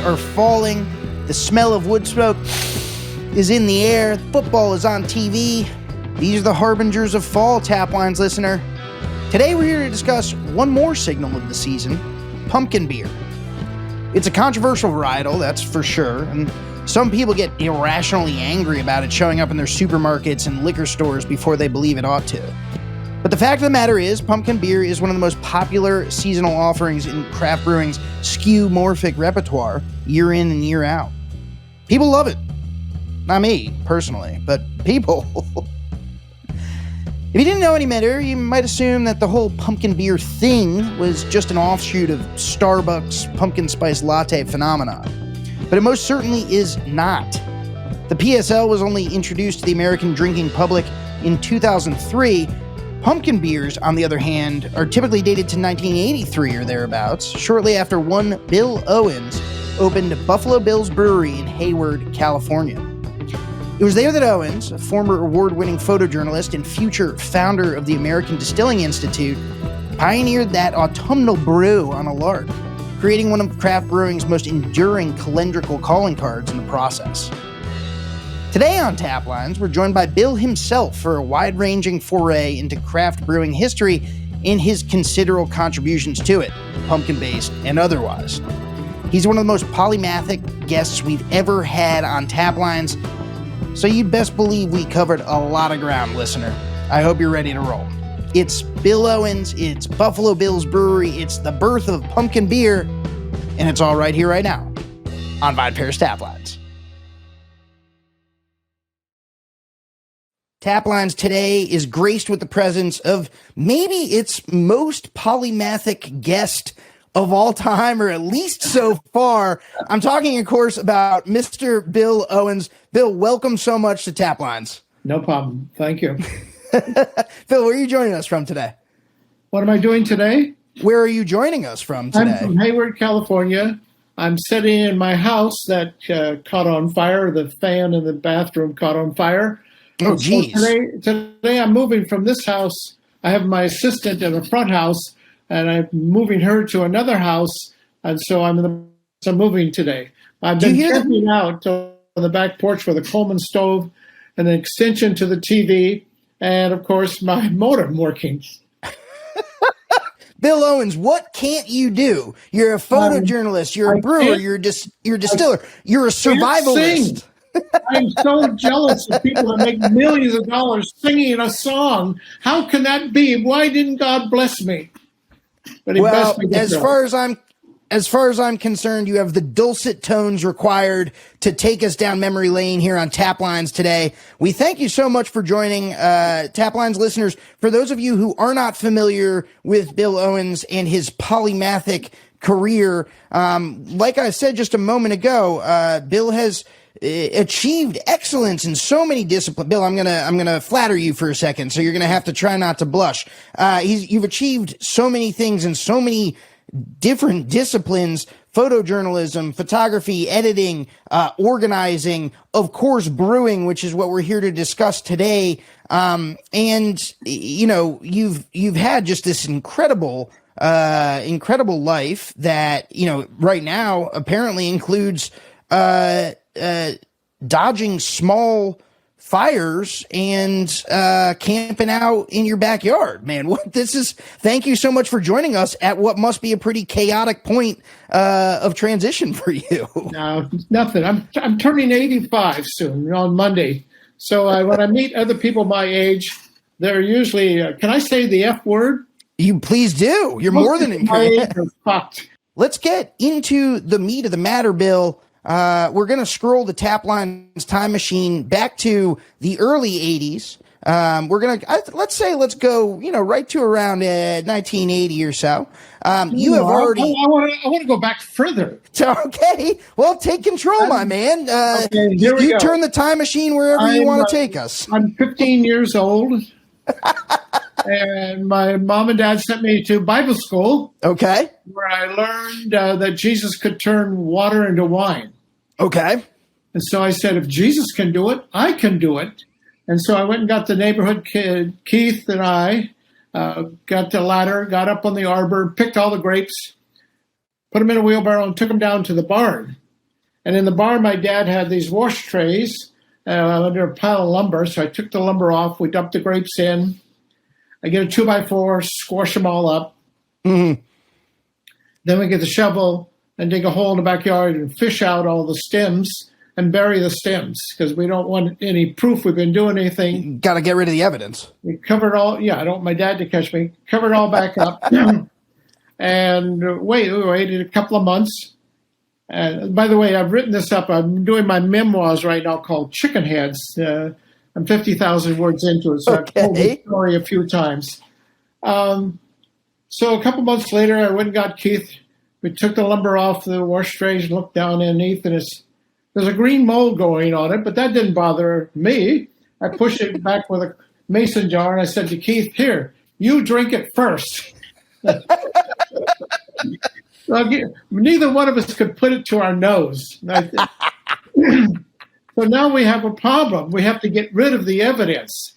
are falling. The smell of wood smoke is in the air. Football is on TV. These are the harbingers of fall, Taplines listener. Today we're here to discuss one more signal of the season, pumpkin beer. It's a controversial varietal, that's for sure, and some people get irrationally angry about it showing up in their supermarkets and liquor stores before they believe it ought to. But the fact of the matter is, pumpkin beer is one of the most popular seasonal offerings in craft brewing's skewmorphic repertoire, year in and year out. People love it. Not me, personally, but people. If you didn't know any better, you might assume that the whole pumpkin beer thing was just an offshoot of Starbucks pumpkin spice latte phenomenon. But it most certainly is not. The PSL was only introduced to the American drinking public in 2003. Pumpkin beers, on the other hand, are typically dated to 1983 or thereabouts, shortly after one Bill Owens opened Buffalo Bill's Brewery in Hayward, California. It was there that Owens, a former award-winning photojournalist and future founder of the American Distilling Institute, pioneered that autumnal brew on a lark, creating one of craft brewing's most enduring calendrical calling cards in the process. Today on Taplines, we're joined by Bill himself for a wide-ranging foray into craft brewing history and his considerable contributions to it, pumpkin-based and otherwise. He's one of the most polymathic guests we've ever had on Taplines, so you'd best believe we covered a lot of ground, listener. I hope you're ready to roll. It's Bill Owens, it's Buffalo Bill's Brewery, it's the birth of pumpkin beer, and it's all right here, right now, on Vine Pair's Taplines. Taplines today is graced with the presence of maybe its most polymathic guest of all time, or at least so far. I'm talking, of course, about Mr. Bill Owens. Bill, welcome so much to Taplines. No problem. Thank you. Phil, where are you joining us from today? What am I doing today? Where are you joining us from today? I'm from Hayward, California. I'm sitting in my house that caught on fire. The fan in the bathroom caught on fire. Oh, geez. So today I'm moving from this house. I have my assistant in the front house, and I'm moving her to another house. And so I'm moving today. I've been camping out on the back porch with a Coleman stove and an extension to the TV, and, of course, my modem working. Bill Owens, what can't you do? You're a photojournalist, you're a brewer, you're a distiller, you're a survivalist. I'm so jealous of people that make millions of dollars singing a song. How can that be? Why didn't God bless me? But he blessed me. As far as I'm concerned, you have the dulcet tones required to take us down memory lane here on Taplines today. We thank you so much for joining, Taplines listeners. For those of you who are not familiar with Bill Owens and his polymathic career, like I said just a moment ago, Bill has achieved excellence in so many disciplines. Bill, I'm gonna flatter you for a second, so you're gonna have to try not to blush. You've achieved so many things in so many different disciplines: photojournalism, photography, editing, organizing, of course, brewing, which is what we're here to discuss today. And you know, you've had just this incredible life that, you know, right now apparently includes dodging small fires and camping out in your backyard. Man, thank you so much for joining us at what must be a pretty chaotic point of transition for you. No, nothing. I'm turning 85 soon, on Monday. So when I meet other people my age, they're usually, can I say the F word? You please do. You're more than encouraged. Let's get into the meat of the matter, Bill. We're going to scroll the Taplines time machine back to the early 80s. Let's go, right to around 1980 or so. You have already. I want to go back further. Okay. Well, take control, my man. Okay, here we go. Turn the time machine wherever you want to take us. I'm 15 years old. And my mom and dad sent me to Bible school. Okay. Where I learned that Jesus could turn water into wine. Okay. And so I said, if Jesus can do it, I can do it. And so I went and got the neighborhood kid, Keith and I, got the ladder, got up on the arbor, picked all the grapes, put them in a wheelbarrow, and took them down to the barn. And in the barn, my dad had these wash trays under a pile of lumber. So I took the lumber off. We dumped the grapes in. I get a 2x4, squash them all up. Mm-hmm. Then we get the shovel and dig a hole in the backyard and fish out all the stems and bury the stems because we don't want any proof we've been doing anything. Got to get rid of the evidence. We covered all. I don't want my dad to catch me. Covered all back up. And waited a couple of months. And by the way, I've written this up. I'm doing my memoirs right now called Chicken Heads. I'm 50,000 words into it, so I've told the story a few times. So a couple months later, I went and got Keith. We took the lumber off the wash trays and looked down underneath, and there's a green mold going on it, but that didn't bother me. I pushed it back with a mason jar, and I said to Keith, "Here, you drink it first." Neither one of us could put it to our nose. So now we have a problem. We have to get rid of the evidence.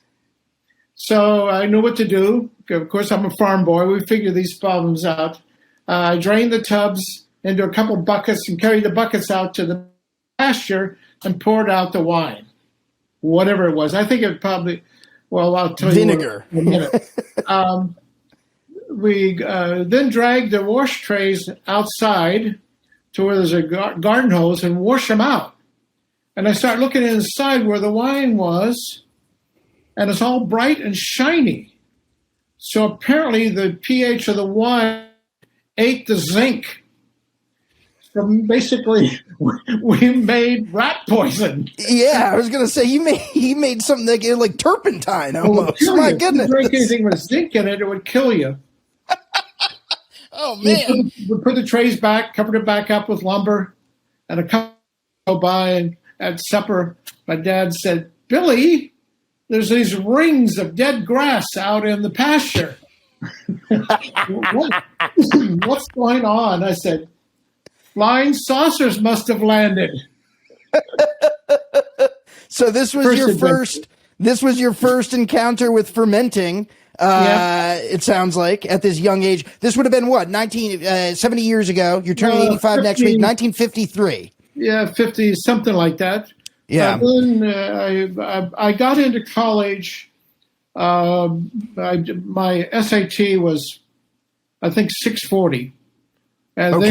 So I knew what to do. Of course, I'm a farm boy. We figure these problems out. I drained the tubs into a couple buckets and carried the buckets out to the pasture and poured out the wine, whatever it was. I think it probably, I'll tell vinegar. You in a minute. We then dragged the wash trays outside to where there's a garden hose and wash them out. And I start looking inside where the wine was, and it's all bright and shiny. So apparently the pH of the wine ate the zinc. So basically, we made rat poison. Yeah, I was going to say, he made something like turpentine almost. My goodness. If you drink anything with zinc in it, it would kill you. Oh, man. We put the trays back, covered it back up with lumber, and a couple go by, and at supper, my dad said, "Billy, there's these rings of dead grass out in the pasture." What's going on? I said, "Flying saucers must have landed." So this was your first encounter with fermenting. It sounds like at this young age. This would have been what, 70 years ago. You're turning 85 next week, 1953. Yeah, 50, something like that. Yeah. Then I got into college. My SAT was, I think, 640. And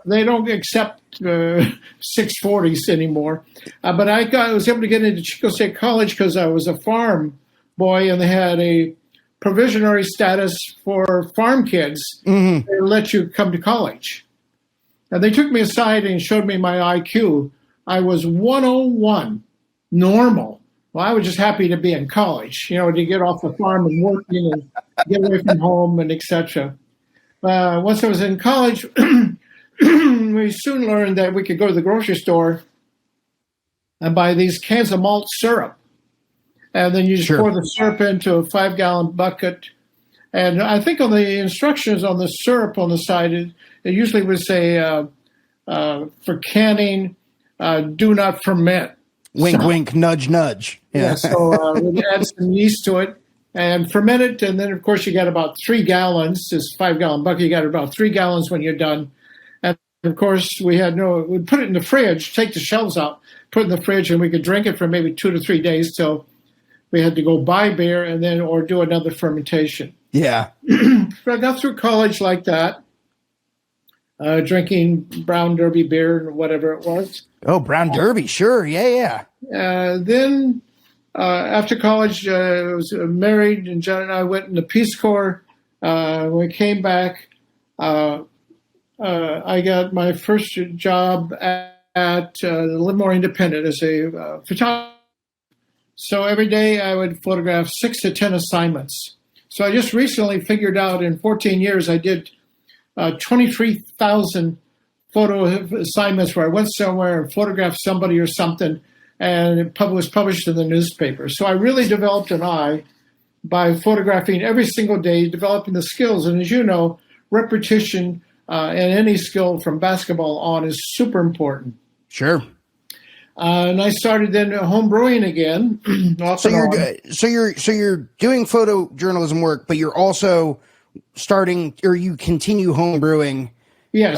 they don't accept 640s anymore. But I was able to get into Chico State College because I was a farm boy, and they had a provisionary status for farm kids. Mm-hmm. They let you come to college. And they took me aside and showed me my IQ. I was 101, normal. Well, I was just happy to be in college, to get off the farm and working and get away from home and etc. Once I was in college, we soon learned that we could go to the grocery store and buy these cans of malt syrup. And then you just pour the syrup into a 5-gallon bucket. And I think on the instructions on the syrup on the side, it usually would say, for canning, do not ferment. Wink, wink, nudge, nudge. Yeah, so we add some yeast to it and ferment it. And then, of course, you got about 3 gallons. This 5-gallon bucket, you got about 3 gallons when you're done. And, of course, we'd put it in the fridge, take the shelves out, put it in the fridge, and we could drink it for maybe 2 to 3 days till we had to go buy beer or do another fermentation. Yeah. So I got through college like that, drinking Brown Derby beer and whatever it was. Oh, Brown Derby, sure. Yeah. Then after college, I was married, and John and I went in the Peace Corps. When we came back, I got my first job at the Livermore Independent as a photographer. So every day I would photograph 6 to 10 assignments. So I just recently figured out in 14 years I did 23,000 photo assignments where I went somewhere and photographed somebody or something, and it was published in the newspaper. So I really developed an eye by photographing every single day, developing the skills. And as you know, repetition and any skill from basketball on is super important. Sure. And I started then home brewing again. So you're doing photojournalism work, but you're also you continue home brewing. Yes.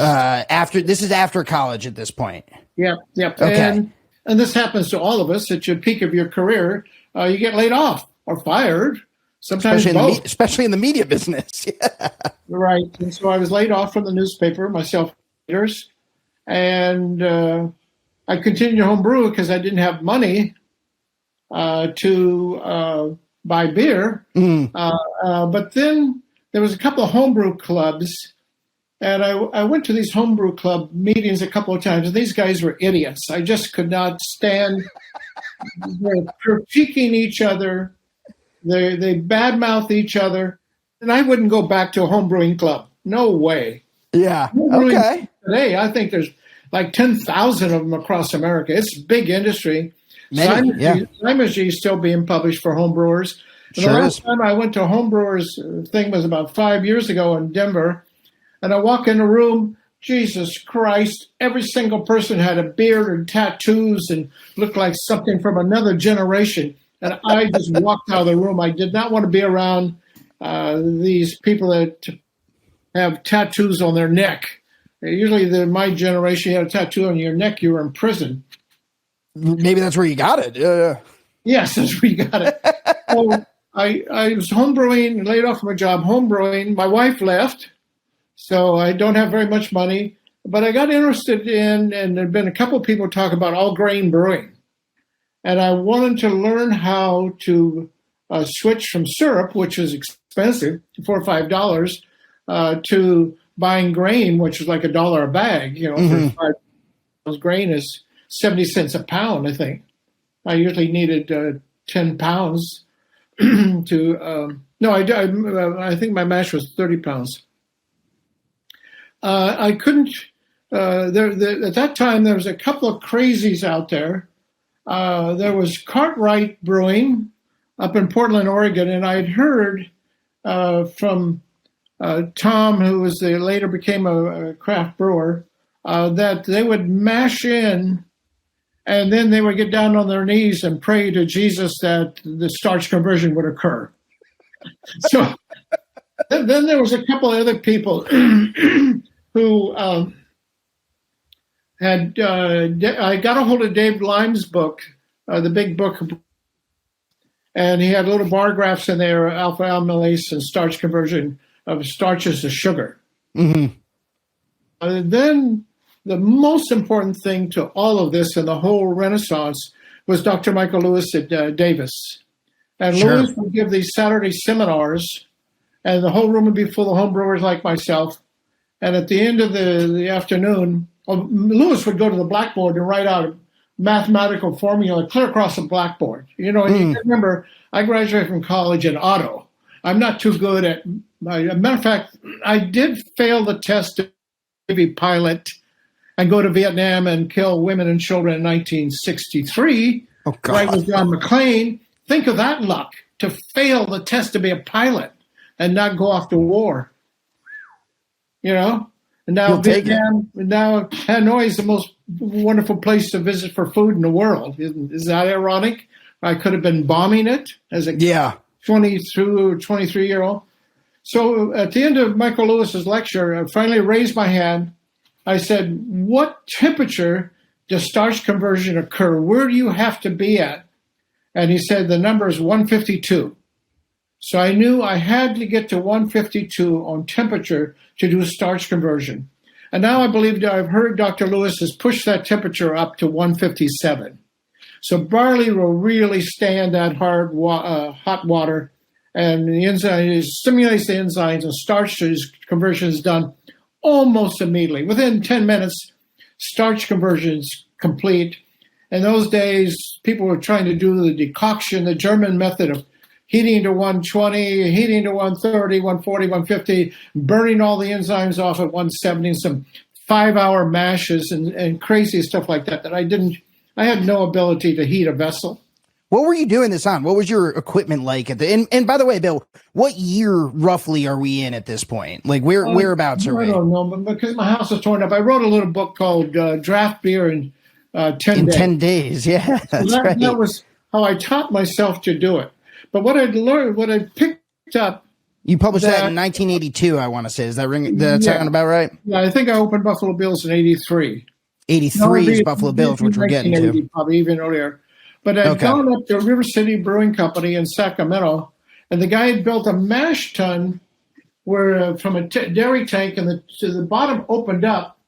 After college at this point. Yep. Okay. And this happens to all of us at your peak of your career. You get laid off or fired, sometimes both. Especially in the media business. Yeah. Right. And so I was laid off from the newspaper, myself, and I continued to homebrew because I didn't have money to buy beer. But then there was a couple of homebrew clubs, and I went to these homebrew club meetings a couple of times, and these guys were idiots. I just could not stand. They're critiquing each other. They badmouth each other, and I wouldn't go back to a homebrewing club. No way. Yeah. Okay. Today, I think there's like 10,000 of them across America. It's a big industry. Simon's G is still being published for homebrewers. And the last time I went to a homebrewers thing was about 5 years ago in Denver. And I walk in the room, Jesus Christ, every single person had a beard and tattoos and looked like something from another generation. And I just walked out of the room. I did not want to be around these people that have tattoos on their neck. Usually, my generation, you had a tattoo on your neck, you were in prison. Maybe that's where you got it. Yeah. Yes, that's where you got it. So I was homebrewing, laid off from my job, homebrewing. My wife left, so I don't have very much money. But I got interested in, and there have been a couple of people talk about all grain brewing. And I wanted to learn how to switch from syrup, which is expensive, $4 or $5, to buying grain, which is like $1 a bag. For $5, grain is 70 cents a pound, I think. I usually needed 10 pounds to. I think my mash was 30 pounds. I couldn't. At that time, there was a couple of crazies out there. There was Cartwright Brewing up in Portland, Oregon, and I'd heard from Tom, who later became a craft brewer, that they would mash in, and then they would get down on their knees and pray to Jesus that the starch conversion would occur. So then there was a couple of other people who I got a hold of Dave Lime's book, the big book, and he had little bar graphs in there, alpha amylase and starch conversion of starches to sugar. Then the most important thing to all of this and the whole renaissance was Dr. Michael Lewis at Davis. And Lewis would give these Saturday seminars, and the whole room would be full of homebrewers like myself. And at the end of the afternoon, Lewis would go to the blackboard and write out a mathematical formula clear across the blackboard. And you can remember, I graduated from college in auto. I'm not too good at, as a matter of fact, I did fail the test to be pilot and go to Vietnam and kill women and children in 1963. Oh, God. Right with John McClane. Think of that luck, to fail the test to be a pilot and not go off to war. And now Vietnam, now Hanoi is the most wonderful place to visit for food in the world. Is that ironic? I could have been bombing it as a 22 or 23-year-old. So at the end of Michael Lewis's lecture, I finally raised my hand. I said, what temperature does starch conversion occur? Where do you have to be at? And he said the number is 152. So I knew I had to get to 152 on temperature to do starch conversion. And now I believe that I've heard Dr. Lewis has pushed that temperature up to 157. So barley will really stand that hot water, and the enzyme stimulates the enzymes, and starch conversion is done almost immediately. Within 10 minutes, starch conversion is complete. In those days, people were trying to do the decoction, the German method of heating to 120, heating to 130, 140, 150, burning all the enzymes off at 170, some 5-hour mashes and crazy stuff like that I had no ability to heat a vessel. What were you doing this on? What was your equipment like and by the way, Bill, what year roughly are we in at this point? Like whereabouts are we? I don't know, but because my house is torn up, I wrote a little book called Draft Beer in 10 Days. 10 days, yeah, that's right. That was how I taught myself to do it. But what I'd learned, what I picked up. You published that in 1982, I want to say. Does that sound about right? Yeah, I think I opened Buffalo Bills in 83. 83 is Buffalo Bilge, which we're getting to. Probably even earlier. But I'd gone up to River City Brewing Company in Sacramento, and the guy had built a mash tun where from a dairy tank, and the bottom opened up,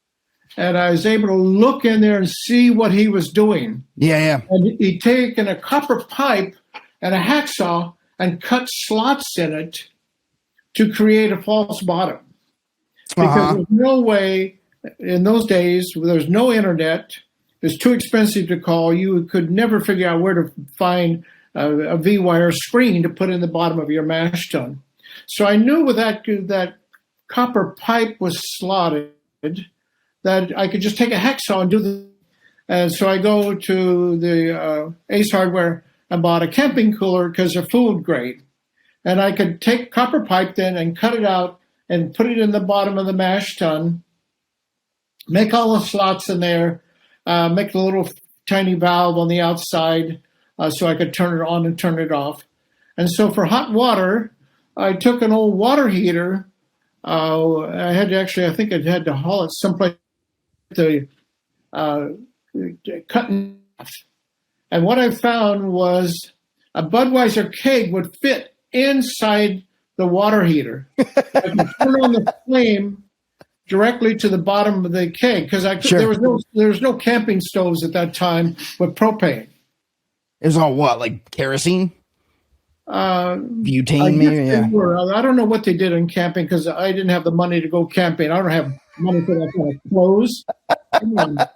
and I was able to look in there and see what he was doing. Yeah. And he'd taken a copper pipe and a hacksaw and cut slots in it to create a false bottom. Because there's no way, in those days, there's no internet, it's too expensive to call, you could never figure out where to find a V-wire screen to put in the bottom of your mash tun. So I knew with that copper pipe was slotted, that I could just take a hacksaw and do the. And so I go to the Ace Hardware and bought a camping cooler because they're food grade. And I could take copper pipe then and cut it out and put it in the bottom of the mash tun, make all the slots in there, make a little tiny valve on the outside so I could turn it on and turn it off. And so for hot water, I took an old water heater. I think I had to haul it someplace to cut in half. And what I found was a Budweiser keg would fit inside the water heater. I could turn on the flame directly to the bottom of the keg because there was no camping stoves at that time with propane. It was all what, like kerosene? Butane, maybe. Yeah. I don't know what they did in camping because I didn't have the money to go camping. I don't have money for that kind of clothes. All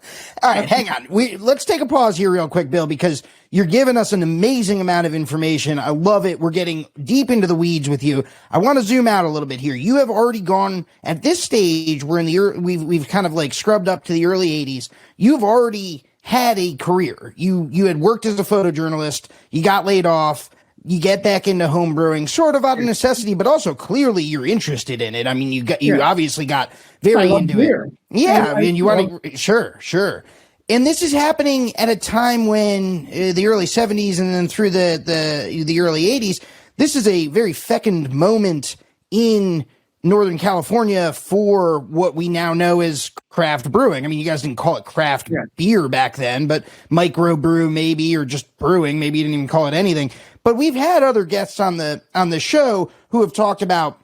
right, hang on. Let's take a pause here real quick, Bill, because you're giving us an amazing amount of information. I love it. We're getting deep into the weeds with you. I want to zoom out a little bit here. You have already gone at this stage. We're in the we've kind of like scrubbed up to the early 80s. You've already had a career. You had worked as a photojournalist. You got laid off. You get back into home brewing, sort of out of necessity, but also clearly you're interested in it. I mean, you obviously got very into beer. It. Yeah, I mean, you want to, sure. And this is happening at a time when the early 70s and then through the early 80s, this is a very fecund moment in Northern California for what we now know as craft brewing. I mean, you guys didn't call it craft beer back then, but microbrew maybe, or just brewing. Maybe you didn't even call it anything. But we've had other guests on the show who have talked about.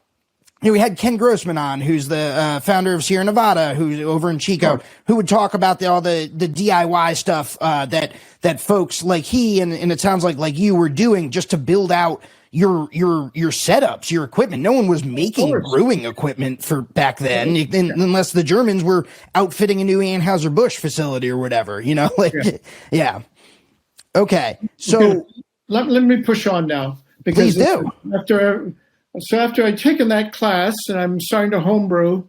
We had Ken Grossman on, who's the founder of Sierra Nevada, who's over in Chico, who would talk about all the DIY stuff that folks like he and it sounds like you were doing just to build out your setups, your equipment. No one was making brewing equipment for back then, unless the Germans were outfitting a new Anheuser-Busch facility or whatever. Yeah. Okay, so. Let me push on now. Because please do. After I'd taken that class and I'm starting to homebrew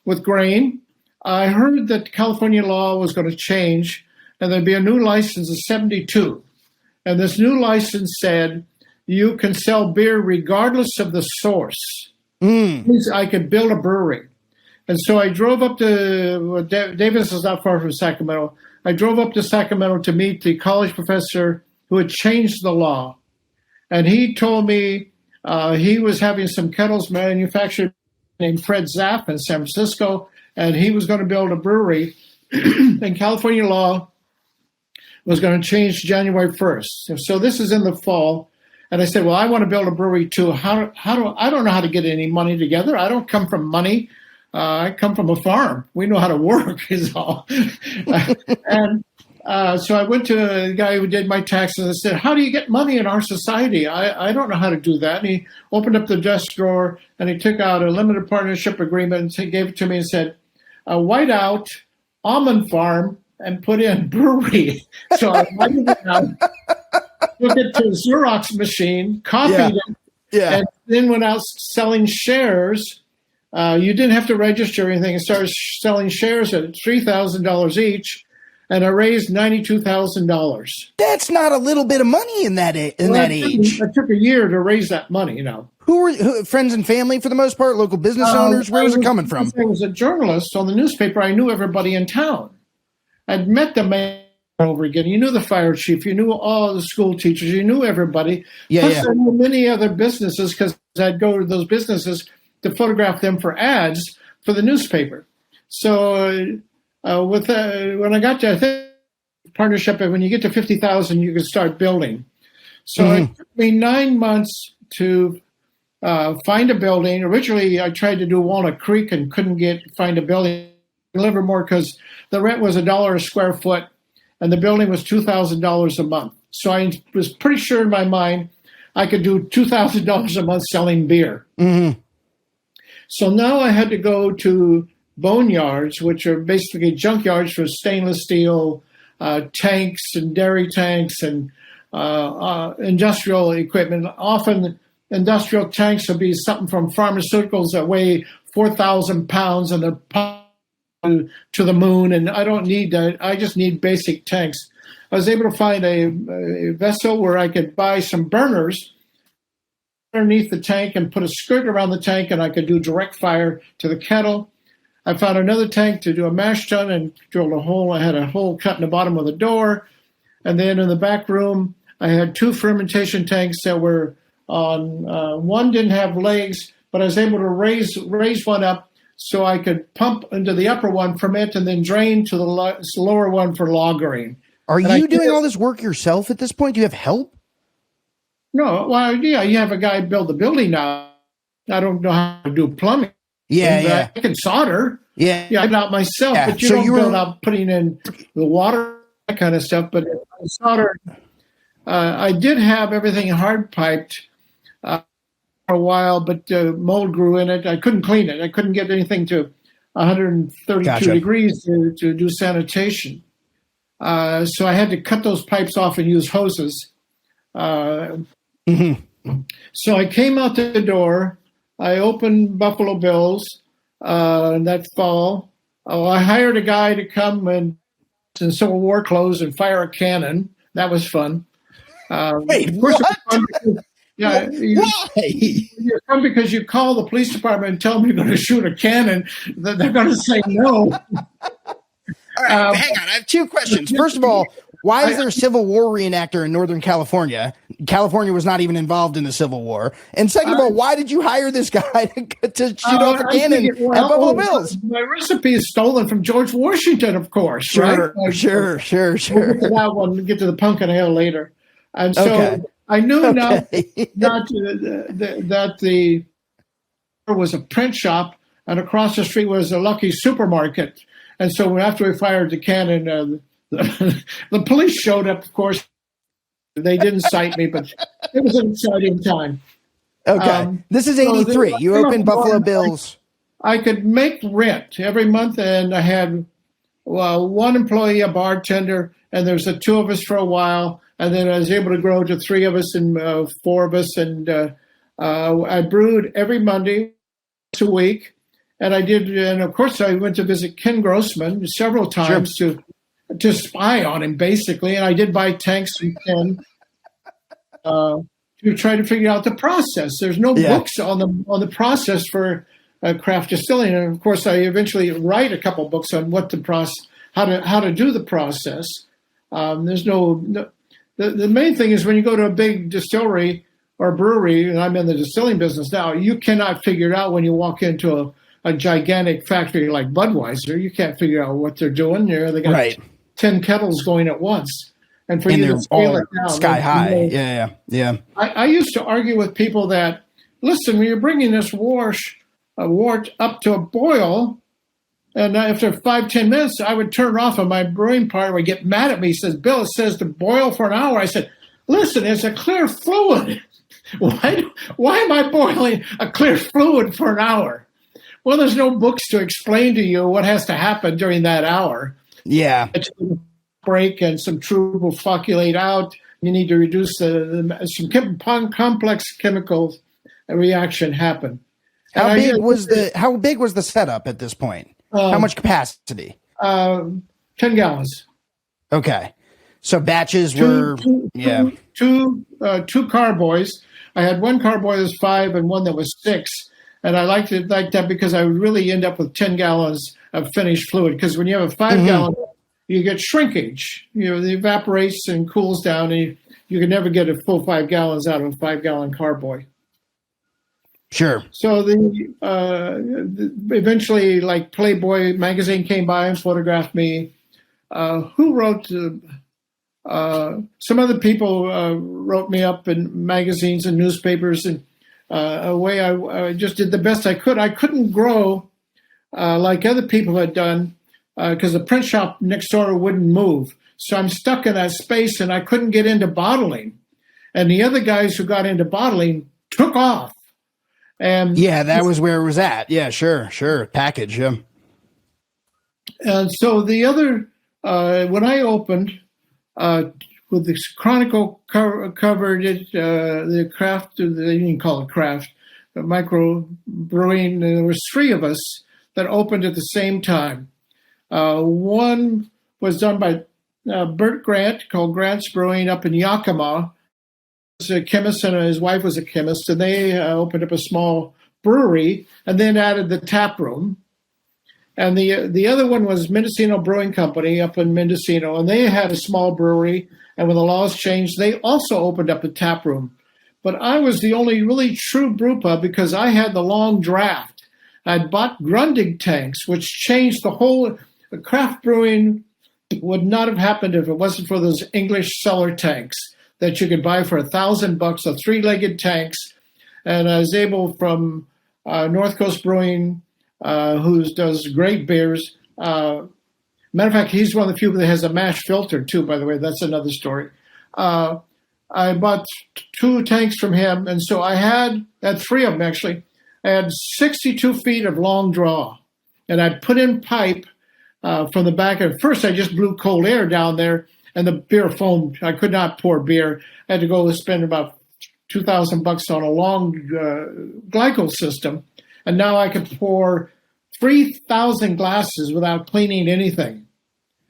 with grain, I heard that California law was going to change and there'd be a new license in 72. And this new license said you can sell beer regardless of the source. I could build a brewery. And so I drove up to, Davis is not far from Sacramento. I drove up to Sacramento to meet the college professor who had changed the law. And he told me he was having some kettles manufactured named Fred Zapp in San Francisco, and he was going to build a brewery. And California law was going to change January 1st. So this is in the fall. And I said, well, I want to build a brewery too. I don't know how to get any money together. I don't come from money. I come from a farm. We know how to work is all. So I went to the guy who did my taxes and said, how do you get money in our society? I don't know how to do that. And he opened up the desk drawer and he took out a limited partnership agreement and he gave it to me and said, white out, almond farm, and put in brewery. So I whited it out, took it to a Xerox machine, copied it, and then went out selling shares. You didn't have to register anything and started selling shares at $3,000 each. And I raised $92,000. That's not a little bit of money in that age. It took a year to raise that money, Who were friends and family for the most part? Local business owners? Where was it coming from? I was a journalist on the newspaper. I knew everybody in town. I'd met the man over again. You knew the fire chief. You knew all the school teachers. You knew everybody. Plus, I knew many other businesses because I'd go to those businesses to photograph them for ads for the newspaper. So when I got to, I think, partnership, and when you get to 50,000, you can start building. So it took me 9 months to find a building. Originally, I tried to do Walnut Creek and couldn't find a building in Livermore because the rent was $1 a square foot, and the building was $2,000 a month. So I was pretty sure in my mind I could do $2,000 a month selling beer. Mm-hmm. So now I had to go to boneyards, which are basically junkyards for stainless steel tanks and dairy tanks and industrial equipment. Often industrial tanks will be something from pharmaceuticals that weigh 4,000 pounds and a pump to the moon, and I don't need that. I just need basic tanks. I was able to find a vessel where I could buy some burners underneath the tank and put a skirt around the tank, and I could do direct fire to the kettle. I found another tank to do a mash tun and drilled a hole. I had a hole cut in the bottom of the door. And then in the back room, I had 2 fermentation tanks that were on, one didn't have legs, but I was able to raise one up so I could pump into the upper one, ferment, and then drain to the lower one for lagering. Are you doing all this work yourself at this point? Do you have help? No, well, yeah, you have a guy build the building now. I don't know how to do plumbing. Yeah. I can solder. Yeah. I build out myself, but you don't build out putting in the water, that kind of stuff. But I soldered. I did have everything hard piped for a while, but mold grew in it. I couldn't clean it. I couldn't get anything to 132 degrees to do sanitation. So I had to cut those pipes off and use hoses. So I came out the door. I opened Buffalo Bill's that fall. I hired a guy to come in Civil War clothes and fire a cannon. That was fun. Wait, what? Yeah, why? You're fun because you call the police department and tell them you're going to shoot a cannon. They're going to say no. All right, hang on. I have 2 questions. First of all, why is there a Civil War reenactor in Northern California? California was not even involved in the Civil War. And second of all, why did you hire this guy to shoot off a cannon at Buffalo Bills? My recipe is stolen from George Washington, of course. Sure, right? Sure. We'll get to that one. We'll get to the pumpkin ale later. And so I knew enough that there was a print shop, and across the street was a Lucky supermarket. And so after we fired the cannon, the police showed up, of course. They didn't cite me, but it was an exciting time. Okay. This is 83. So you opened Buffalo Bills. I could make rent every month, and I had one employee, a bartender, and there's the 2 of us for a while. And then I was able to grow to 3 of us and 4 of us. And I brewed every Monday, once a week. And of course, I went to visit Ken Grossman several times to spy on him, basically. And I did buy tanks from Ken to try to figure out the process. There's no books on the process for craft distilling. And of course, I eventually write a couple books on how to do the process. There's the main thing is when you go to a big distillery or brewery, and I'm in the distilling business now, you cannot figure it out when you walk into a gigantic factory like Budweiser. You can't figure out what they're doing there. They got 10 kettles going at once. And for you to scale it down. Sky high. Yeah. I used to argue with people that, listen, when you're bringing this wort up to a boil, and after 5-10 minutes, I would turn off, and my brewing partner would get mad at me. He says, Bill, it says to boil for an hour. I said, listen, it's a clear fluid. Why am I boiling a clear fluid for an hour? Well, there's no books to explain to you what has to happen during that hour. Yeah. Break and some true will flocculate out. You need to reduce some complex chemical reaction happen. How big was the setup at this point? How much capacity? 10 gallons. Okay. So batches were two carboys. I had one carboy that was 5 and one that was 6. And I liked it like that because I would really end up with 10 gallons of finished fluid. Because when you have a 5-gallon, you get shrinkage. It evaporates and cools down, and you can never get a full 5 gallons out of a 5-gallon carboy. Sure. So eventually, like Playboy magazine came by and photographed me. Who wrote? Some other people wrote me up in magazines and newspapers, and a way I just did the best I could. I couldn't grow like other people had done because the print shop next door wouldn't move. So I'm stuck in that space, and I couldn't get into bottling. And the other guys who got into bottling took off. And yeah, that was where it was at. Yeah, sure. Package. Yeah. And so the other, when I opened, with this Chronicle covered it, the craft, they didn't call it craft, the micro brewing. There was 3 of us that opened at the same time. One was done by Bert Grant, called Grant's Brewing up in Yakima. He was a chemist, and his wife was a chemist, and they opened up a small brewery and then added the tap room. And the other one was Mendocino Brewing Company up in Mendocino, and they had a small brewery. And when the laws changed, they also opened up a tap room. But I was the only really true brew pub because I had the long draft. I'd bought Grundig tanks, which changed the whole craft brewing. Would not have happened if it wasn't for those English cellar tanks that you could buy for $1,000, the 3-legged tanks. And I was able from North Coast Brewing, who does great beers. Matter of fact, he's one of the few that has a mash filter too, by the way. That's another story. I bought 2 tanks from him. And so I had 3 of them actually. I had 62 feet of long draw. And I put in pipe from the back. At first, I just blew cold air down there, and the beer foamed. I could not pour beer. I had to go spend about $2,000 on a long glycol system. And now I could pour 3,000 glasses without cleaning anything.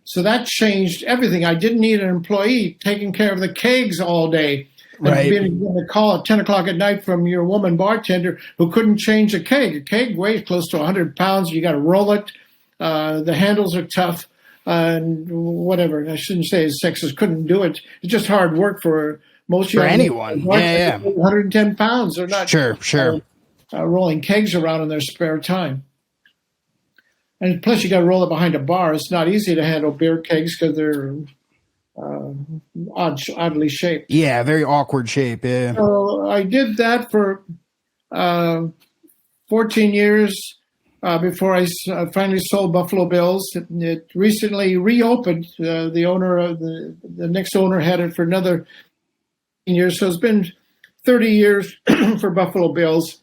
So that changed everything. I didn't need an employee taking care of the kegs all day. Right. And being a call at 10 o'clock at night from your woman bartender who couldn't change a keg. A keg weighs close to 100 pounds. You got to roll it. The handles are tough. And whatever. I shouldn't say sexist couldn't do it. It's just hard work for most for anyone. Yeah. 110 pounds. They're not sure. Rolling kegs around in their spare time. And plus, you got to roll it behind a bar. It's not easy to handle beer kegs because they're oddly shaped. Yeah, very awkward shape. Yeah. So I did that for 14 years before I finally sold Buffalo Bills. It recently reopened. The owner of the next owner had it for another years. So it's been 30 years for Buffalo Bills.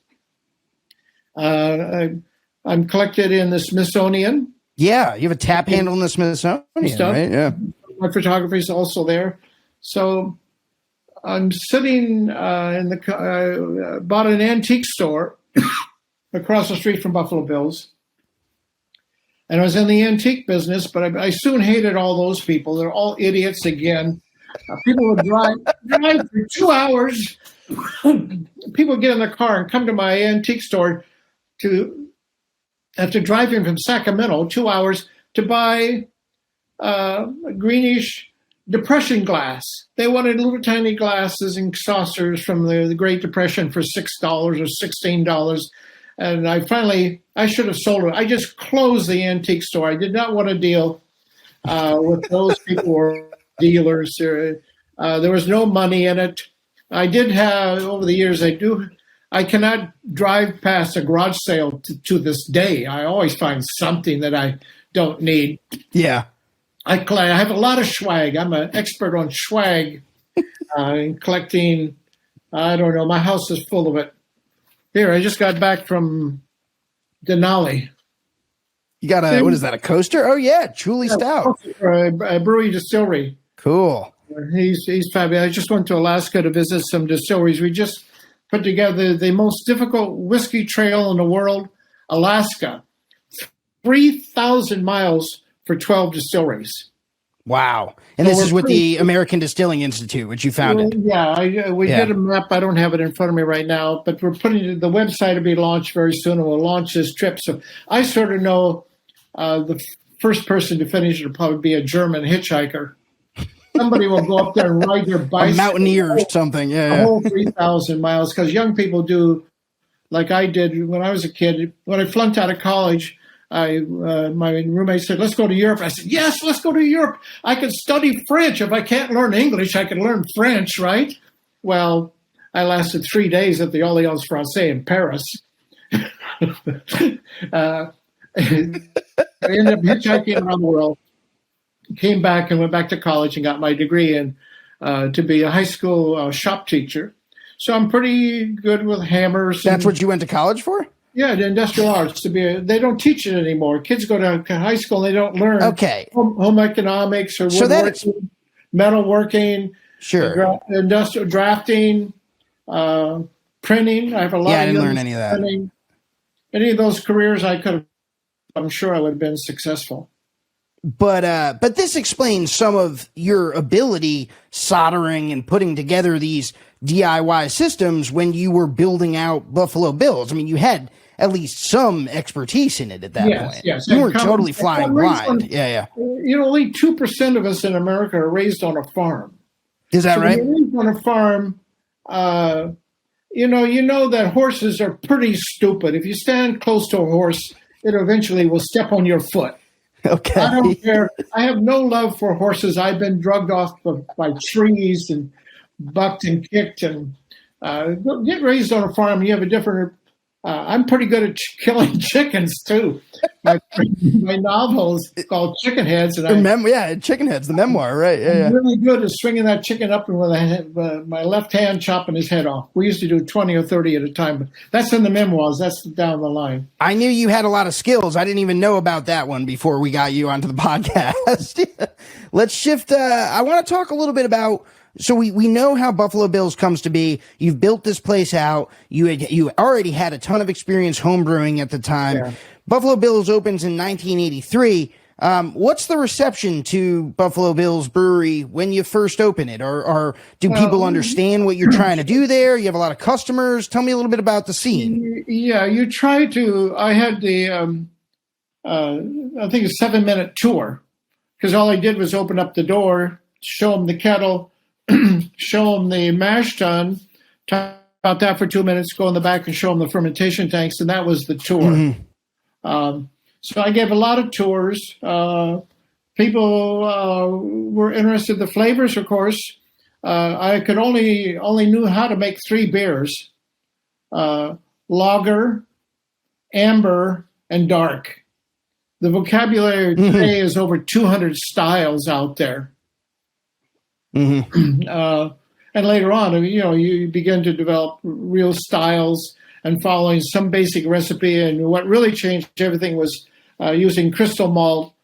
I'm collected in the Smithsonian. Yeah, you have a tap handle in the Smithsonian, right? Yeah. My photography is also there. So I'm sitting bought an antique store across the street from Buffalo Bills. And I was in the antique business, but I soon hated all those people. They're all idiots again. People would drive for 2 hours. People would get in their car and come to my antique store after driving from Sacramento 2 hours to buy greenish depression glass. They wanted little tiny glasses and saucers from the Great Depression for $6 or $16. And I should have sold it. I just closed the antique store. I did not want to deal with those people or dealers. There was no money in it. I did have, over the years, I cannot drive past a garage sale to this day. I always find something that I don't need. Yeah. I have a lot of swag. I'm an expert on swag in collecting. I don't know. My house is full of it. Here, I just got back from Denali. You got what is that, a coaster? Oh, yeah, Truly Stout. A brewery distillery. Cool. He's fabulous. I just went to Alaska to visit some distilleries. We just put together the most difficult whiskey trail in the world, Alaska. 3,000 miles for 12 distilleries. Wow. And so this is with the American Distilling Institute, which you founded. Yeah, we did a map. I don't have it in front of me right now, but we're putting the website will be launched very soon, and we'll launch this trip. So I sort of know the first person to finish it will probably be a German hitchhiker. Somebody will go up there and ride their bicycle. A mountaineer or something, a whole 3,000 miles, because young people do like I did when I was a kid. When I flunked out of college, my roommate said, "Let's go to Europe." I said, "Yes, let's go to Europe. I could study French. If I can't learn English, I can learn French, right?" Well, I lasted 3 days at the Alliance Française in Paris. I ended up hitchhiking around the world, came back and went back to college and got my degree in to be a high school shop teacher. So I'm pretty good with hammers. That's what you went to college for? Yeah, the industrial arts. They don't teach it anymore. Kids go to high school and they don't learn home economics or woodworking, metalworking, industrial drafting, printing. I have a lot. Yeah, I didn't learn any of that. Printing. Any of those careers I'm sure I would have been successful. But this explains some of your ability soldering and putting together these DIY systems when you were building out Buffalo Bills. I mean, you had at least some expertise in it at that point. Yes. You weren't totally flying blind. Only 2% of us in America are raised on a farm. Is that right? When you're raised on a farm, you know that horses are pretty stupid. If you stand close to a horse, it eventually will step on your foot. Okay. I don't care. I have no love for horses. I've been drugged off by trees and bucked and kicked. And get raised on a farm, you have a different. I'm pretty good at killing chickens too. My novel is called Chicken Heads, and Chicken Heads, the memoir, right? I'm really good at swinging that chicken up and with my left hand chopping his head off. We used to do 20 or 30 at a time, but that's in the memoirs. That's down the line. I knew you had a lot of skills. I didn't even know about that one before we got you onto the podcast. Let's shift. I want to talk a little bit about. So we know how Buffalo Bills comes to be. You've built this place out. You already had a ton of experience homebrewing at the time. Yeah. Buffalo Bills opens in 1983. What's the reception to Buffalo Bills Brewery when you first open it? Or do people understand what you're trying to do there? You have a lot of customers. Tell me a little bit about the scene. Yeah, you try to. I had the, I think a 7-minute tour, because all I did was open up the door, show them the kettle, show them the mash tun, talk about that for 2 minutes, go in the back and show them the fermentation tanks, and that was the tour. Mm-hmm. So I gave a lot of tours. People were interested in the flavors, of course. I could only knew how to make 3 beers: lager, amber, and dark. The vocabulary today is over 200 styles out there. Mm-hmm. And later on, you begin to develop real styles and following some basic recipe. And what really changed everything was using crystal malt,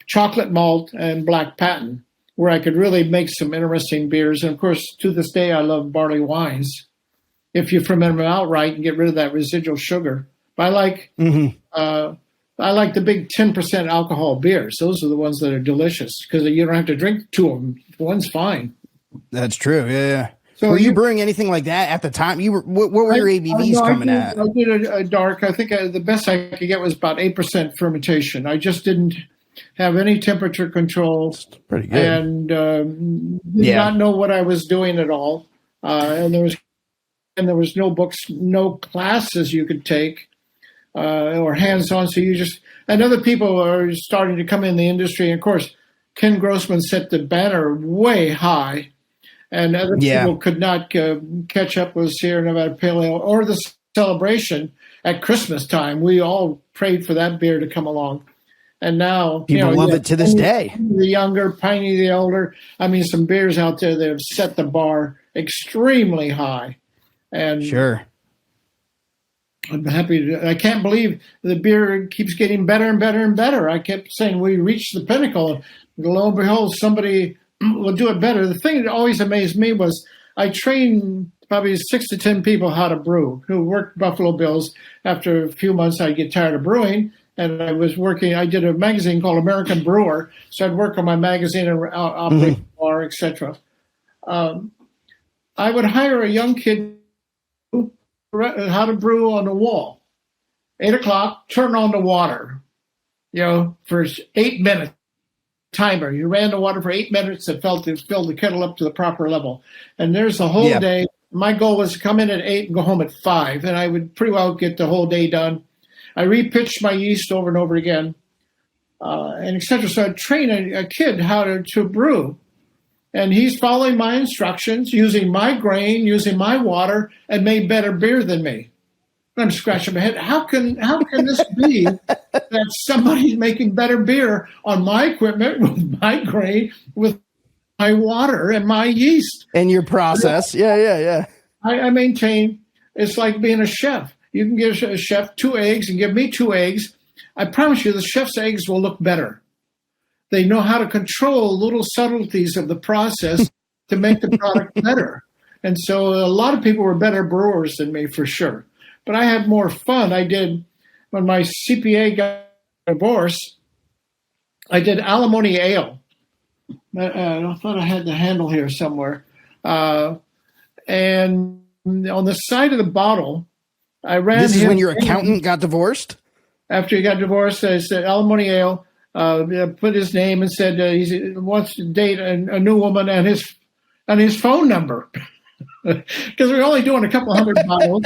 chocolate malt, and black patent, where I could really make some interesting beers. And of course, to this day, I love barley wines, if you ferment them outright and get rid of that residual sugar. But I like the big 10% alcohol beers. Those are the ones that are delicious, because you don't have to drink 2 of them. One's fine. That's true. Yeah. So were you brewing anything like that at the time? What were your ABVs coming at? I did a dark. I think the best I could get was about 8% fermentation. I just didn't have any temperature control. That's pretty good. And did not know what I was doing at all. And there was no books, no classes you could take. Or hands-on, so and other people are starting to come in the industry. And of course, Ken Grossman set the banner way high, and other people could not catch up with Sierra Nevada Pale Ale or the Celebration at Christmas time. We all prayed for that beer to come along, and now people love it to this day. The younger, Piney the older. I mean, some beers out there that have set the bar extremely high, and sure. I'm happy. I can't believe the beer keeps getting better and better and better. I kept saying we reached the pinnacle. Lo and behold, somebody will do it better. The thing that always amazed me was I trained probably 6 to 10 people how to brew who worked Buffalo Bills. After a few months, I'd get tired of brewing, and I did a magazine called American Brewer, so I'd work on my magazine and operate the bar, etc. I would hire a young kid how to brew on the wall. 8 o'clock, turn on the water, for 8 minutes. Timer. You ran the water for 8 minutes and filled the kettle up to the proper level. And there's the whole day My goal was to come in at 8 and go home at 5, and I would pretty well get the whole day done. I repitched my yeast over and over again, and et cetera. So I trained a kid how to brew. And he's following my instructions, using my grain, using my water, and made better beer than me. I'm scratching my head. How can this be that somebody's making better beer on my equipment, with my grain, with my water and my yeast? And your process. Yeah. I maintain it's like being a chef. You can give a chef 2 eggs and give me 2 eggs. I promise you the chef's eggs will look better. They know how to control little subtleties of the process to make the product better. And so a lot of people were better brewers than me for sure. But I had more fun. I did, when my CPA got divorced, I did alimony ale. I thought I had the handle here somewhere. And on the side of the bottle, I ran. This is when your accountant got divorced? After he got divorced, I said, alimony ale, put his name and said he wants to date a new woman and his phone number. Because we're only doing a couple hundred bottles.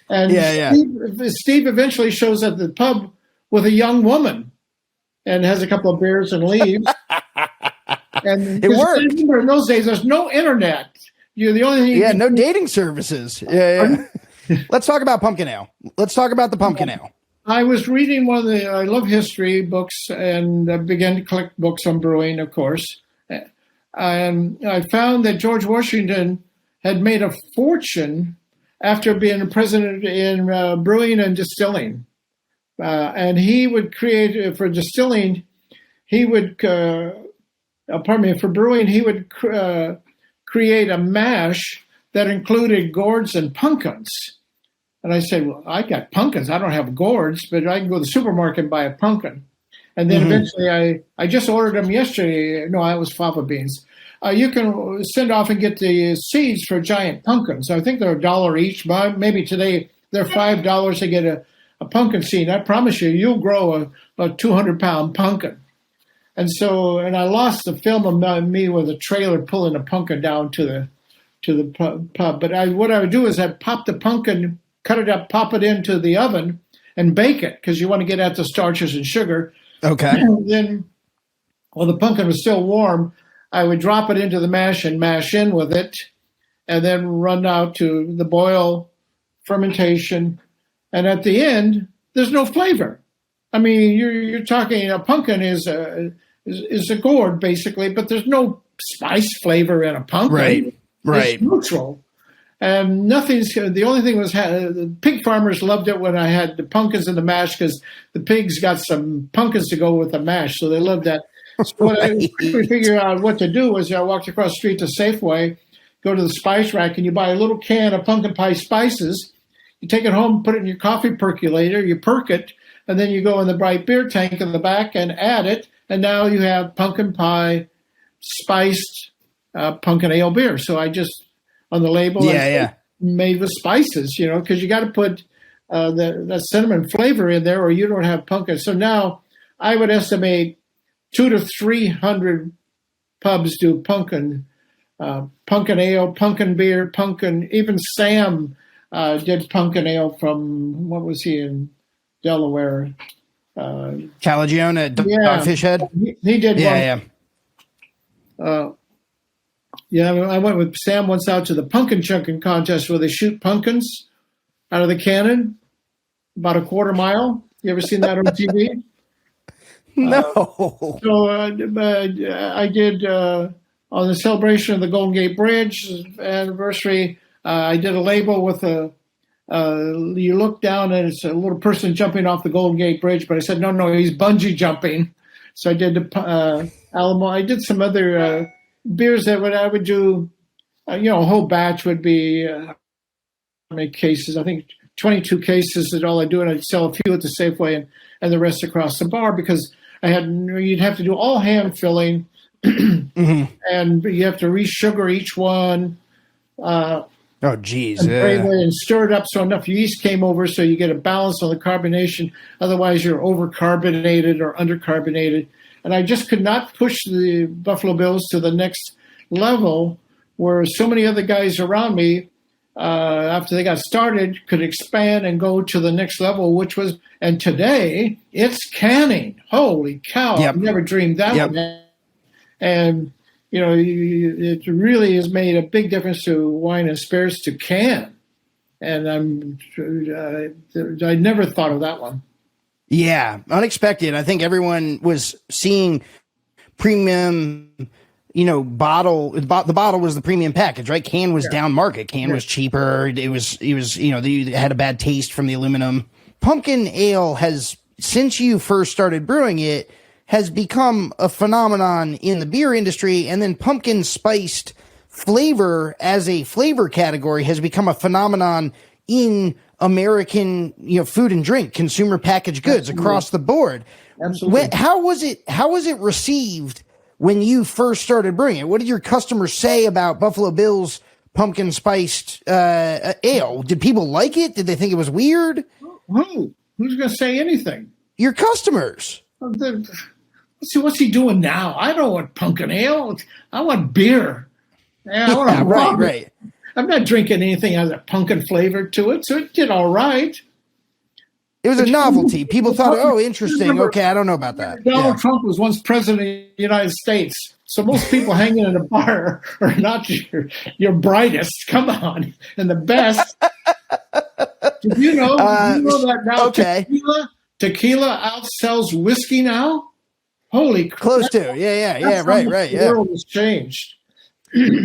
And Steve eventually shows up at the pub with a young woman and has a couple of beers and leaves. And it worked. In those days, there's no internet. You're the only thing. No dating services. Yeah. Let's talk about pumpkin ale. Let's talk about the pumpkin ale. I was reading I love history books, and I began to collect books on brewing, of course. And I found that George Washington had made a fortune after being president in brewing and distilling. And he would create, for distilling, he would, for brewing, he would create a mash that included gourds and pumpkins. And I said, well, I got pumpkins. I don't have gourds, but I can go to the supermarket and buy a pumpkin. And then eventually I just ordered them yesterday. No, it was fava beans. You can send off and get the seeds for giant pumpkins. I think they're $1 each, but maybe today they're $5 to get a pumpkin seed. I promise you'll grow a 200-pound pumpkin. And I lost the film of me with a trailer pulling a pumpkin down to the pub. But what I would do is I'd pop the pumpkin, cut it up, pop it into the oven, and bake it because you want to get at the starches and sugar. Okay. And then, while the pumpkin was still warm, I would drop it into the mash and mash in with it, and then run out to the boil, fermentation, and at the end, there's no flavor. I mean, you're talking a pumpkin is a gourd basically, but there's no spice flavor in a pumpkin. Right. It's neutral, and the only thing was the pig farmers loved it when I had the pumpkins in the mash because the pigs got some pumpkins to go with the mash, so they loved that. So what I quickly figured out what to do was I walked across the street to Safeway, go to the spice rack, and you buy a little can of pumpkin pie spices. You take it home, put it in your coffee percolator, you perk it, and then you go in the bright beer tank in the back and add it, and now you have pumpkin pie spiced pumpkin ale beer. So I just, on the label, made with spices, because you got to put that cinnamon flavor in there or you don't have pumpkin. So now I would estimate 200 to 300 pubs do pumpkin ale, pumpkin beer, pumpkin. Even Sam did pumpkin ale from, what was he in Delaware? Calagione at Dogfish Head. He did one. I went with Sam once out to the pumpkin chunking contest where they shoot pumpkins out of the cannon about a quarter mile. You ever seen that on TV? No. I did on the celebration of the Golden Gate Bridge anniversary. I did a label with you look down and it's a little person jumping off the Golden Gate Bridge, but I said no, he's bungee jumping. So I did the Alamo. I did some other beers that I would do. A whole batch would be how many cases? I think 22 cases is all I do, and I'd sell a few at the Safeway and the rest across the bar because you'd have to do all hand filling, and you have to re-sugar each one. Oh, geez. And stir it up so enough yeast came over so you get a balance on the carbonation. Otherwise, you're over-carbonated or under-carbonated. And I just could not push the Buffalo Bills to the next level where so many other guys around me, after they got started, could expand and go to the next level, and today it's canning. Holy cow. Yep. I never dreamed that Yep. would happen. And, it really has made a big difference to wine and spirits to can. And I never thought of that one. Yeah, unexpected. I think everyone was seeing premium, bottle. The bottle was the premium package, right? Can was down market. Can was cheaper. It was, they had a bad taste from the aluminum. Pumpkin ale has, since you first started brewing it, has become a phenomenon in the beer industry, and then pumpkin spiced flavor as a flavor category has become a phenomenon in American, food and drink, consumer packaged goods across the board. Absolutely. How was it received when you first started brewing it? What did your customers say about Buffalo Bill's pumpkin spiced ale? Did people like it? Did they think it was weird? Who's going to say anything? Your customers. What's he doing now? I don't want pumpkin ale. I want beer. Yeah, right. I'm not drinking anything that has a pumpkin flavor to it, so it did all right. It was a novelty. People thought, oh, interesting. Okay, I don't know about that. Donald Trump was once president of the United States, so most people hanging in a bar are not your brightest. Come on, and the best. Did you know that now? Okay. Tequila outsells whiskey now. Holy crap. Close to. Yeah. Right. The Yeah. world has changed.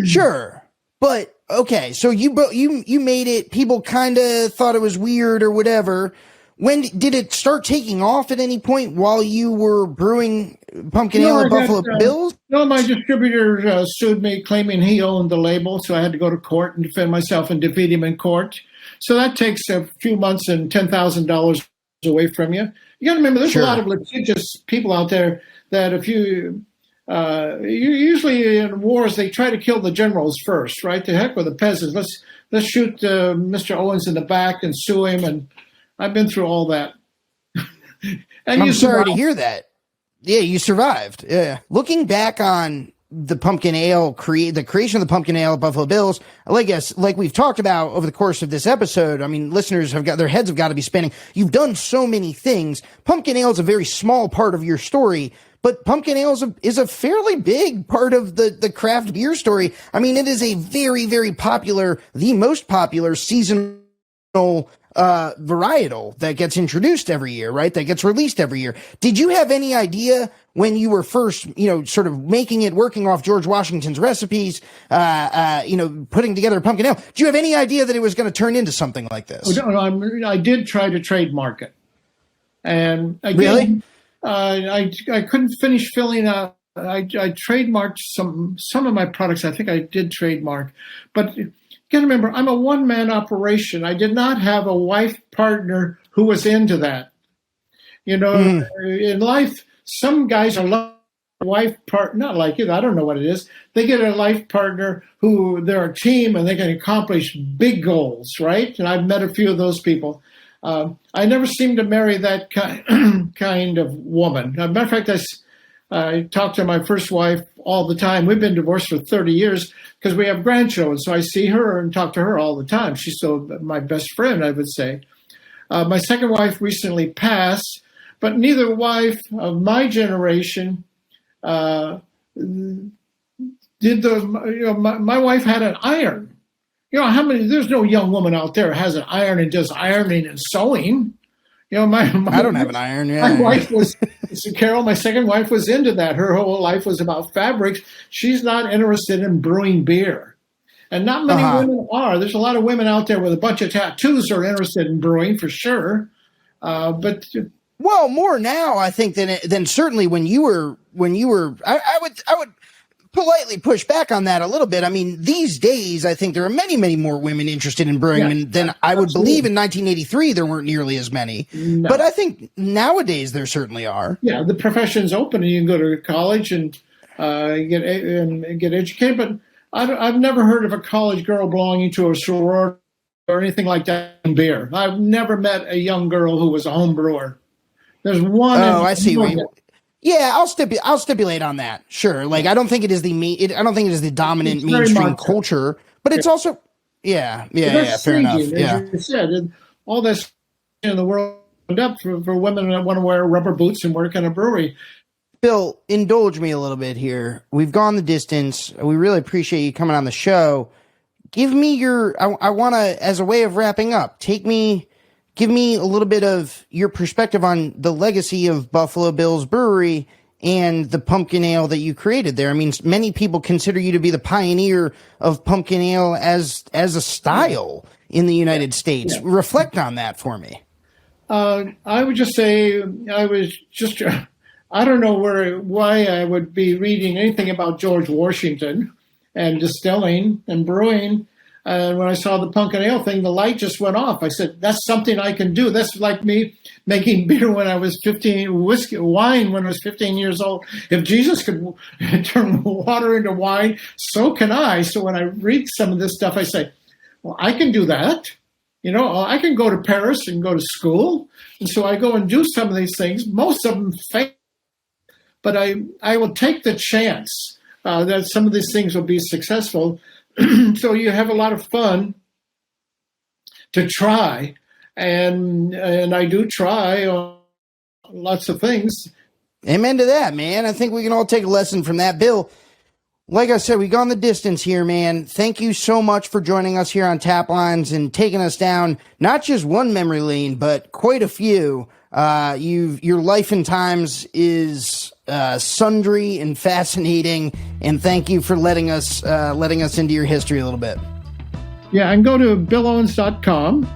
Sure. But okay, so you made it, people kind of thought it was weird or whatever. When did it start taking off at any point while you were brewing pumpkin ale at Buffalo Bill's? No, my distributor sued me claiming he owned the label, so I had to go to court and defend myself and defeat him in court. So that takes a few months and $10,000 away from you. You got to remember, there's a lot of litigious people out there that if you usually in wars they try to kill the generals first, right? To heck with the peasants. Let's shoot Mr. Owens in the back and sue him. And I've been through all that. And I'm sorry to hear that. Yeah, you survived. Yeah. Looking back on the pumpkin ale, the creation of the pumpkin ale at Buffalo Bill's, like we've talked about over the course of this episode, I mean, listeners have got their heads have got to be spinning. You've done so many things. Pumpkin ale is a very small part of your story, but pumpkin ale is a fairly big part of the craft beer story. I mean, it is a very, very popular, the most popular seasonal varietal that gets introduced every year, right? That gets released every year. Did you have any idea when you were first, sort of making it, working off George Washington's recipes, putting together a pumpkin ale? Did you have any idea that it was going to turn into something like this? I did try to trademark it. And again, really? I couldn't finish filling out. I trademarked some of my products. I think I did trademark, but you got to remember, I'm a one-man operation. I did not have a wife partner who was into that. In life, some guys are like a wife partner, not like it. I don't know what it is. They get a life partner who they're a team and they can accomplish big goals, right? And I've met a few of those people. I never seemed to marry that kind of woman. As a matter of fact, I talk to my first wife all the time. We've been divorced for 30 years because we have grandchildren. So I see her and talk to her all the time. She's still my best friend, I would say. My second wife recently passed, but neither wife of my generation my wife had an iron. There's no young woman out there who has an iron and does ironing and sewing. I don't have an iron. Yeah. My wife was, Carol, my second wife was into that. Her whole life was about fabrics. She's not interested in brewing beer. And not many women are. There's a lot of women out there with a bunch of tattoos who are interested in brewing for sure. Well, more now, I think, than certainly when you were, I would politely push back on that a little bit. I mean, these days, I think there are many, many more women interested in brewing than I would believe in 1983. There weren't nearly as many, but I think nowadays there certainly are. Yeah, the profession's open, and you can go to college and get educated. But I've never heard of a college girl belonging to a sorority or anything like that in beer. I've never met a young girl who was a home brewer. There's one. Oh, I see. Yeah, I'll stipulate on that. Sure. Like, I don't think it is I don't think it is the dominant mainstream culture, but it's also, fair enough. Yeah. As you said, and all this in the world up for women that want to wear rubber boots and work in a brewery. Bill, indulge me a little bit here. We've gone the distance. We really appreciate you coming on the show. Give me I want to, as a way of wrapping up, give me a little bit of your perspective on the legacy of Buffalo Bill's Brewery and the pumpkin ale that you created there. I mean, many people consider you to be the pioneer of pumpkin ale as a style in the United States. Yeah. Reflect on that for me. I would just say I don't know why I would be reading anything about George Washington and distilling and brewing. And when I saw the pumpkin ale thing, the light just went off. I said, that's something I can do. That's like me making beer when I was 15, wine when I was 15 years old. If Jesus could turn water into wine, so can I. So when I read some of this stuff, I say, well, I can do that. You know, I can go to Paris and go to school. And so I go and do some of these things. Most of them fail. But I will take the chance that some of these things will be successful. So you have a lot of fun to try. And I do try lots of things. Amen to that, man. I think we can all take a lesson from that. Bill, like I said, we've gone the distance here, man. Thank you so much for joining us here on Taplines and taking us down not just one memory lane, but quite a few. Your life and times is sundry and fascinating, and thank you for letting us into your history a little bit. Yeah, and go to billowens.com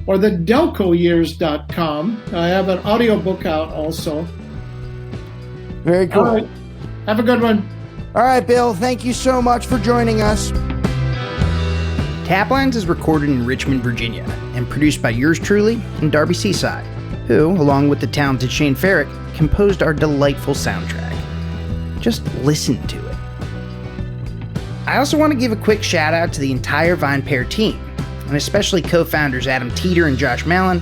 or the delcoyears.com. I have an audiobook out also. Very cool. All right. Have a good one. All right, Bill, thank you so much for joining us. Taplines is recorded in Richmond, Virginia, and produced by yours truly and Darby Seaside, who, along with the talented Shane Farrick, composed our delightful soundtrack. Just listen to it. I also want to give a quick shout out to the entire VinePair team, and especially co-founders Adam Teeter and Josh Mallon,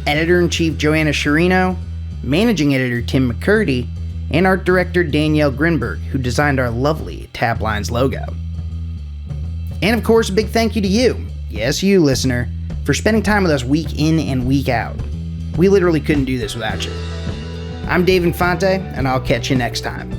editor-in-chief Joanna Sherino, managing editor Tim McCurdy, and art director Danielle Grinberg, who designed our lovely Taplines logo. And of course, a big thank you to you, yes, you listener, for spending time with us week in and week out. We literally couldn't do this without you. I'm Dave Infante, and I'll catch you next time.